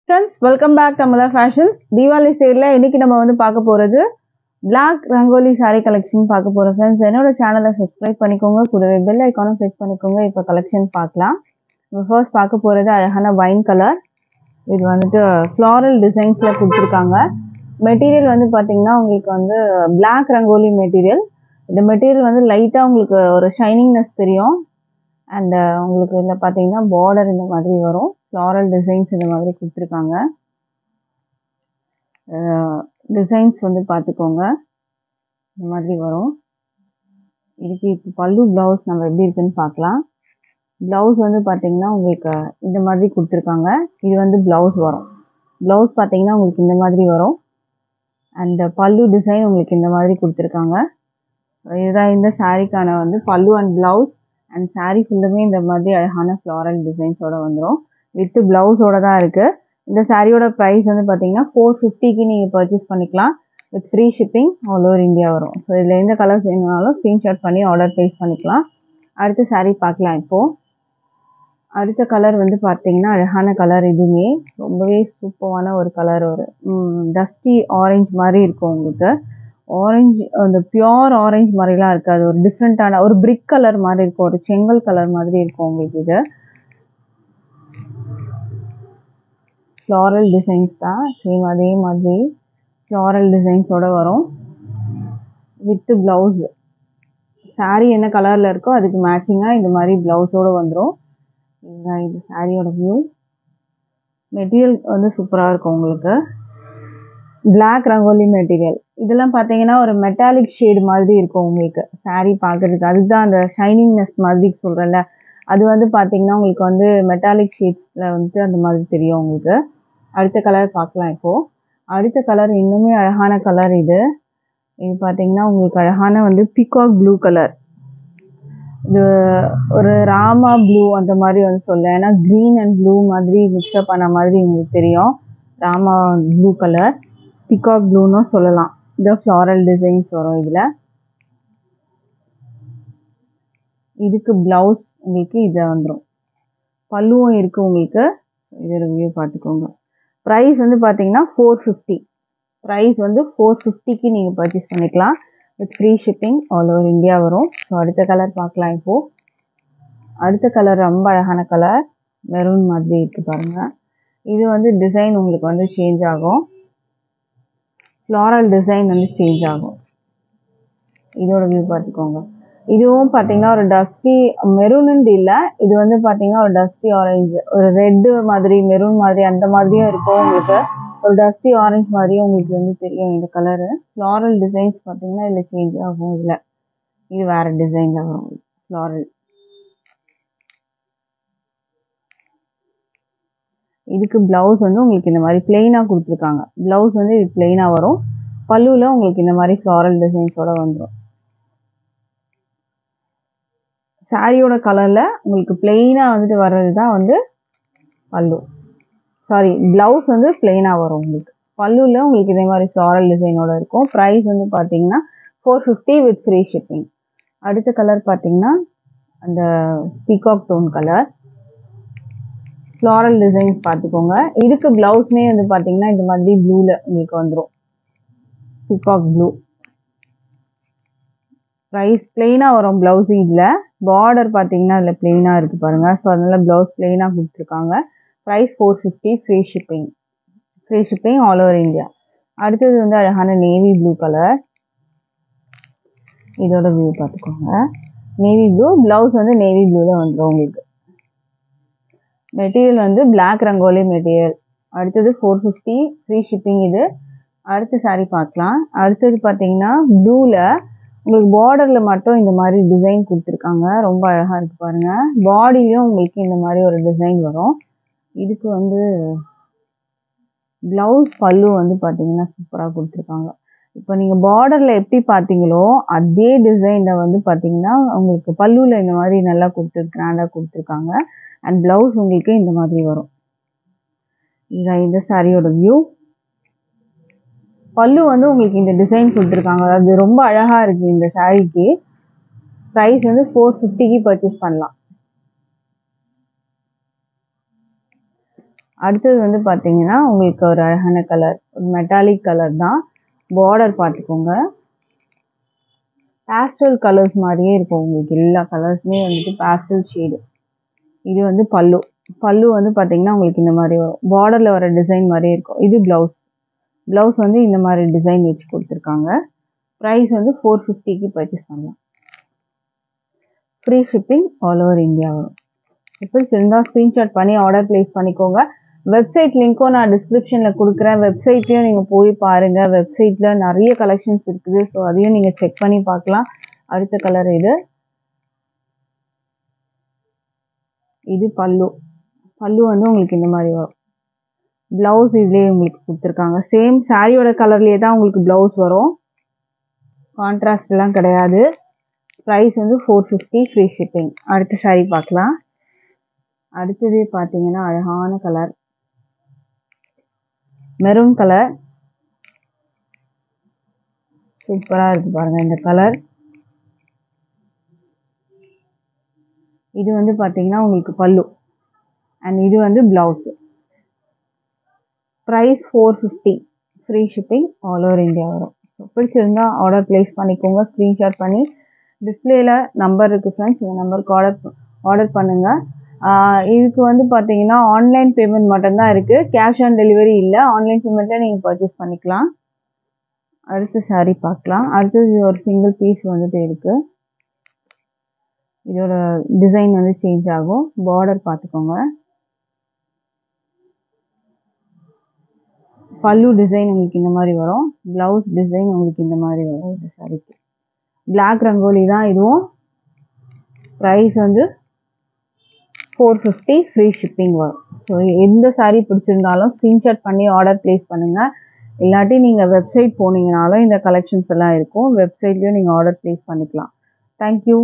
Friends, welcome back to Amala Fashions. Diwali sale la இன்னைக்கு நம்ம வந்து பார்க்க போறது black rangoli saree collection பார்க்க போறோம் friends. என்னோட சேனலை subscribe பண்ணிக்கோங்க, கூடவே bell icon click பண்ணிக்கோங்க. இப்போ collection பார்க்கலாம். நம்ம first பார்க்க போறது அழகான wine color. இது வந்துட்டு floral designs ல கொடுத்திருக்காங்க. மெட்டீரியல் வந்து பாத்தீங்கன்னா உங்களுக்கு வந்து black rangoli மெட்டீரியல். இந்த மெட்டீரியல் வந்து லைட்டா உங்களுக்கு ஒரு ஷைனிங்னஸ் தெரியும். அண்ட் உங்களுக்கு இதுல பாத்தீங்கன்னா border இந்த மாதிரி வரும். floral designs இந்த மாதிரி கொடுத்திருக்காங்க. டிசைன்ஸ் வந்து பார்த்துக்கோங்க, இந்த மாதிரி வரும். இதுக்கு இப்போ பல்லு பிளவுஸ் நம்ம எப்படி இருக்குன்னு பார்க்கலாம். பிளவுஸ் வந்து பார்த்தீங்கன்னா உங்களுக்கு இந்த மாதிரி கொடுத்துருக்காங்க. இது வந்து பிளவுஸ் வரும். பிளவுஸ் பார்த்தீங்கன்னா உங்களுக்கு இந்த மாதிரி வரும். அண்ட் பல்லு டிசைன் உங்களுக்கு இந்த மாதிரி கொடுத்துருக்காங்க. இதுதான் இந்த சாரீக்கான வந்து பல்லு அண்ட் பிளவுஸ். அண்ட் சாரீ ஃபுல்லுமே இந்த மாதிரி அழகான ஃப்ளாரல் டிசைன்ஸோட வந்துடும். வித் பிளவுஸோட தான் இருக்குது. இந்த சாரியோட ப்ரைஸ் வந்து பார்த்தீங்கன்னா 450க்கு நீங்கள் பர்ச்சேஸ் பண்ணிக்கலாம். With free shipping all over India வரும். ஸோ இதில் எந்த கலர்ஸ் வேணுனாலும் ஸ்க்ரீன்ஷாட் பண்ணி ஆர்டர் ப்ளேஸ் பண்ணிக்கலாம். அடுத்த சாரீ பார்க்கலாம். இப்போது அடுத்த கலர் வந்து பார்த்தீங்கன்னா அழகான கலர். இதுவுமே ரொம்பவே சூப்பரான ஒரு கலர். ஒரு டஸ்டி ஆரஞ்சு மாதிரி இருக்கும். உங்களுக்கு ஆரஞ்சு அந்த பியோர் ஆரஞ்சு மாதிரிலாம் இருக்காது. ஒரு டிஃப்ரெண்ட்டான ஒரு பிரிக் கலர் மாதிரி இருக்கும். ஒரு செங்கல் கலர் மாதிரி இருக்கும் உங்களுக்கு. இது ஃப்ளாரல் டிசைன்ஸ் தான். சேம் அதே மாதிரி ஃப்ளாரல் டிசைன்ஸோட வரும். வித் பிளவுஸ் சாரீ என்ன கலரில் இருக்கோ அதுக்கு மேட்சிங்காக இந்த மாதிரி பிளவுஸோடு வந்துடும். இதுதான் இது சாரியோட வியூ. மெட்டீரியல் வந்து சூப்பராக இருக்கும் உங்களுக்கு. Black rangoli material. இதெல்லாம் பார்த்தீங்கன்னா ஒரு மெட்டாலிக் ஷேடு மாதிரி இருக்கும் உங்களுக்கு சாரீ பார்க்குறதுக்கு. அதுதான் அந்த ஷைனிங்னஸ் மாதிரி சொல்கிறேன்ல, அது வந்து பார்த்தீங்கன்னா உங்களுக்கு வந்து மெட்டாலிக் ஷேட்ஸில் வந்துட்டு அந்த மாதிரி தெரியும் உங்களுக்கு. அடுத்த கலர் பார்க்கலாம். இப்போது அடுத்த கலர் இன்னுமே அழகான கலர். இது பார்த்தீங்கன்னா உங்களுக்கு அழகான வந்து பீகாக் ப்ளூ கலர். இது ஒரு ராமா ப்ளூ அந்த மாதிரி வந்து சொல்ல, ஏன்னா க்ரீன் அண்ட் ப்ளூ மாதிரி மிக்ஸ்அப் பண்ண மாதிரி உங்களுக்கு தெரியும். ராமா ப்ளூ கலர், பீகாக் ப்ளூன்னு சொல்லலாம். இது ஃப்ளாரல் டிசைன்ஸ் வரும் இதில். இதுக்கு ப்ளவுஸ் உங்களுக்கு இதில் வந்துடும். பல்லுவும் இருக்குது உங்களுக்கு. இதோட வியூ பார்த்துக்கோங்க. ப்ரைஸ் வந்து பார்த்தீங்கன்னா 450. ப்ரைஸ் வந்து 450க்கு நீங்கள் பர்ச்சேஸ் பண்ணிக்கலாம். With free shipping all over India வரும். ஸோ அடுத்த கலர் பார்க்கலாம். இப்போது அடுத்த கலர் ரொம்ப அழகான கலர். மெரூன் மாதிரி இருக்குது பாருங்கள். இது வந்து டிசைன் உங்களுக்கு வந்து சேஞ்ச் ஆகும். ஃப்ளாரல் டிசைன் வந்து சேஞ்ச் ஆகும். இதோட வியூ பார்த்துக்கோங்க. இதுவும் பார்த்தீங்கன்னா ஒரு டஸ்டி மெரூனுண்டு இல்லை, இது வந்து பார்த்தீங்கன்னா ஒரு டஸ்டி ஆரஞ்சு, ஒரு ரெட்டு மாதிரி மெரூன் மாதிரி அந்த மாதிரியும் இருக்கும் உங்களுக்கு. ஒரு டஸ்டி ஆரஞ்சு மாதிரியும் உங்களுக்கு வந்து தெரியும் இந்த கலரு. ஃப்ளாரல் டிசைன்ஸ் பார்த்தீங்கன்னா இதில் சேஞ்ச் ஆகும். இதில் இது வேறு டிசைனில் வரும் ஃப்ளாரல். இதுக்கு ப்ளவுஸ் வந்து உங்களுக்கு இந்த மாதிரி பிளெயினாக கொடுத்துருக்காங்க. ப்ளவுஸ் வந்து இது பிளெயினாக வரும். பல்லுவில் உங்களுக்கு இந்த மாதிரி ஃப்ளாரல் டிசைன்ஸோட வந்துடும். சாரியோட கலரில் உங்களுக்கு பிளெயினாக வந்துட்டு வர்றது தான் வந்து பல்லு. சாரி, ப்ளவுஸ் வந்து பிளெயினாக வரும் உங்களுக்கு. பல்லுவில் உங்களுக்கு இதே மாதிரி ஃப்ளாரல் டிசைனோட இருக்கும். ப்ரைஸ் வந்து பார்த்தீங்கன்னா 450 வித் ஃப்ரீ ஷிப்பிங். அடுத்த கலர் பார்த்தீங்கன்னா அந்த peacock tone colour. Floral designs பார்த்துக்கோங்க. இதுக்கு ப்ளவுஸ்மே வந்து பார்த்தீங்கன்னா இந்த மாதிரி ப்ளூவில் உங்களுக்கு வந்துடும். Peacock blue. ப்ரைஸ் பிளெயினாக வரும் ப்ளவுஸ். இதில் பார்டர் பார்த்தீங்கன்னா அதில் பிளெயினாக இருக்குது பாருங்கள். ஸோ அதனால் ப்ளவுஸ் பிளெயினாக கொடுத்துருக்காங்க. Price 450 free shipping. Free shipping all over India. அடுத்தது வந்து அழகான நேவி ப்ளூ கலர். இதோட வியூ பார்த்துக்கோங்க. Navy blue. ப்ளவுஸ் வந்து நேவி ப்ளூவில் வந்துடும் உங்களுக்கு. மெட்டீரியல் வந்து பிளாக் ரங்கோலி மெட்டீரியல். அடுத்தது 450 ஃப்ரீ ஷிப்பிங். இது அடுத்த சாரீ பார்க்கலாம். அடுத்தது பார்த்தீங்கன்னா ப்ளூவில் உங்களுக்கு பார்டரில் மட்டும் இந்த மாதிரி டிசைன் கொடுத்துருக்காங்க. ரொம்ப அழகாக இருக்குது பாருங்கள். பாடியிலையும் உங்களுக்கு இந்த மாதிரி ஒரு டிசைன் வரும். இதுக்கு வந்து ப்ளவுஸ் பல்லு வந்து பார்த்தீங்கன்னா சூப்பராக கொடுத்துருக்காங்க. இப்போ நீங்கள் பார்டரில் எப்படி பார்த்தீங்களோ அதே டிசைனில் வந்து பார்த்தீங்கன்னா உங்களுக்கு பல்லுவில் இந்த மாதிரி நல்லா கிராண்டாக கொடுத்துருக்காங்க. அண்ட் ப்ளவுஸ் உங்களுக்கு இந்த மாதிரி வரும். இதுதான் இந்த சாரியோட வியூ. பல்லு வந்து உங்களுக்கு இந்த டிசைன் கொடுத்துருக்காங்க. அது ரொம்ப அழகாக இருக்குது இந்த சாரீக்கு. ப்ரைஸ் வந்து 450க்கு பர்ச்சேஸ் பண்ணலாம். அடுத்தது வந்து பார்த்தீங்கன்னா உங்களுக்கு ஒரு அழகான கலர், ஒரு மெட்டாலிக் கலர் தான். பார்டர் பார்த்துக்கோங்க. பேஸ்டல் கலர்ஸ் மாதிரியே இருக்கும் உங்களுக்கு. எல்லா கலர்ஸுமே வந்துட்டு பேஸ்டல் ஷேடு. இது வந்து பல்லு. பல்லு வந்து பார்த்தீங்கன்னா உங்களுக்கு இந்த மாதிரி வரும். பார்டரில் வர டிசைன் மாதிரியே இருக்கும். இது ப்ளவுஸ். ப்ளவுஸ் வந்து இந்த மாதிரி டிசைன் வச்சு கொடுத்துருக்காங்க. ப்ரைஸ் வந்து 450க்கு பர்ச்சேஸ் பண்ணலாம். Free shipping all over India வரும். எப்படி இருந்தால் ஸ்க்ரீன்ஷாட் பண்ணி ஆர்டர் ப்ளேஸ் பண்ணிக்கோங்க. வெப்சைட் லிங்க்கும் நான் டிஸ்கிரிப்ஷனில் கொடுக்குறேன். வெப்சைட்லேயும் நீங்கள் போய் பாருங்கள். வெப்சைட்டில் நிறைய கலெக்ஷன்ஸ் இருக்குது. ஸோ அதையும் நீங்கள் செக் பண்ணி பார்க்கலாம். அடுத்த கலர் இது. இது பல்லு. பல்லு வந்து உங்களுக்கு இந்த மாதிரி வரும். ப்ளவுஸ் இதுலேயே உங்களுக்கு கொடுத்துருக்காங்க. சேம் சாரியோட கலர்லேயே தான் உங்களுக்கு ப்ளவுஸ் வரும். கான்ட்ராஸ்ட்லாம் கிடையாது. ப்ரைஸ் வந்து 450 ஃப்ரீ ஷிப்பிங். அடுத்த சாரி பார்க்கலாம். அடுத்தது பார்த்தீங்கன்னா அழகான கலர், மெரூன் கலர். சூப்பராக இருக்குது பாருங்கள் இந்த கலர். இது வந்து பார்த்தீங்கன்னா உங்களுக்கு பல்லு அண்ட் இது வந்து blouse. Price 450 free shipping all over India வரும். பிடிச்சிருந்தா ஆர்டர் ப்ளேஸ் பண்ணிக்கோங்க. ஸ்க்ரீன்ஷாட் பண்ணி டிஸ்பிளேல நம்பர் இருக்குது ஃப்ரெண்ட்ஸ், இந்த நம்பருக்கு ஆர்டர் பண்ணுங்கள். இதுக்கு வந்து பார்த்தீங்கன்னா ஆன்லைன் பேமெண்ட் மட்டும்தான் இருக்குது. கேஷ் ஆன் டெலிவரி இல்லை. ஆன்லைன் பேமெண்ட்டில் நீங்கள் பர்ச்சேஸ் பண்ணிக்கலாம். அடுத்த சாரீ பார்க்கலாம். அடுத்தது ஒரு சிங்கிள் பீஸ் வந்துட்டு இருக்குது. இதோட டிசைன் வந்து சேஞ்ச் ஆகும். பார்டர் பார்த்துக்கோங்க. பல்லு டிசைன் உங்களுக்கு இந்த மாதிரி வரும். ப்ளவுஸ் டிசைன் உங்களுக்கு இந்த மாதிரி வரும். இந்த சாரிக்கு பிளாக் ரங்கோலி தான் இதுவும். ப்ரைஸ் வந்து 450 ஃப்ரீ ஷிப்பிங் வரும். ஸோ எந்த சாரீ பிடிச்சிருந்தாலும் ஸ்க்ரீன்ஷாட் பண்ணி ஆர்டர் ப்ளேஸ் பண்ணுங்கள். இல்லாட்டி நீங்கள் வெப்சைட் போனீங்கனாலும் இந்த கலெக்ஷன்ஸ் எல்லாம் இருக்கும். வெப்சைட்லேயும் நீங்கள் ஆர்டர் ப்ளேஸ் பண்ணிக்கலாம். தேங்க்யூ.